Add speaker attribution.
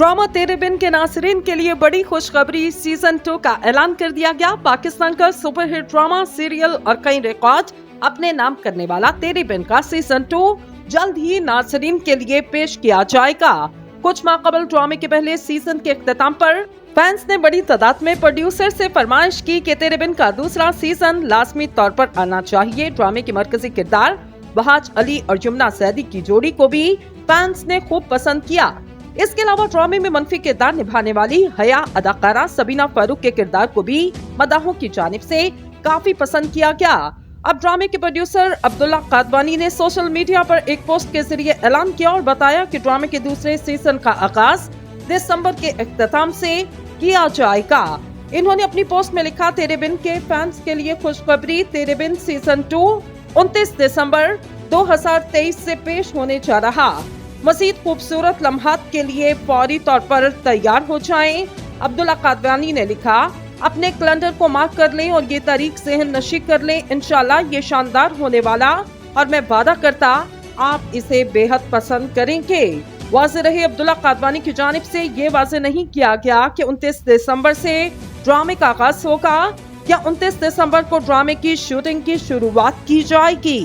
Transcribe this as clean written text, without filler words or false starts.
Speaker 1: Drama तेरे बिन के नाज़रीन के लिए बड़ी खुशखबरी, सीजन 2 का ऐलान कर दिया गया। पाकिस्तान का सुपरहिट ड्रामा, सीरियल और कई रिकॉर्ड अपने नाम करने वाला तेरे बिन का सीजन 2 जल्द ही नाज़रीन के लिए पेश किया जाएगा। कुछ माह कबल ड्रामे के पहले सीजन के इख्तिताम पर फैंस ने बड़ी तादाद में प्रोड्यूसर से फरमाइश की कि तेरे बिन का दूसरा सीजन लाजमी तौर पर आना चाहिए। ड्रामे के मरकजी किरदार बहाज अली और यमुना सैदी की जोड़ी को भी फैंस ने खूब पसंद किया। इसके अलावा ड्रामे में मनफी किरदार निभाने वाली हया अदाकारा सबीना फारूक के किरदार को भी मदाहों की जानिब से काफी पसंद किया गया। अब ड्रामे के प्रोड्यूसर अब्दुल्ला कादवानी ने सोशल मीडिया पर एक पोस्ट के जरिए ऐलान किया और बताया कि ड्रामे के दूसरे सीजन का आगाज दिसंबर के इख्तिताम से किया जाएगा। इन्होंने अपनी पोस्ट में लिखा, तेरे बिन के फैंस के लिए खुशखबरी, तेरे बिन सीजन 2 29 दिसंबर 2023 से पेश होने जा रहा। मजीद खूबसूरत लम्हात के लिए फौरी तौर पर तैयार हो जाएं। अब्दुल्ला कादवानी ने लिखा, अपने कैलेंडर को मार्क कर लें और ये तारीख ज़हन नशी कर लें। इंशाल्लाह ये शानदार होने वाला और मैं वादा करता आप इसे बेहद पसंद करेंगे। वाज़े रहे, अब्दुल्ला कादवानी की जानिब से ये वाज़े नहीं किया गया कि 29 दिसंबर से ड्रामे का आगाज होगा या 29 दिसंबर को ड्रामे की शूटिंग की शुरुआत की जाएगी।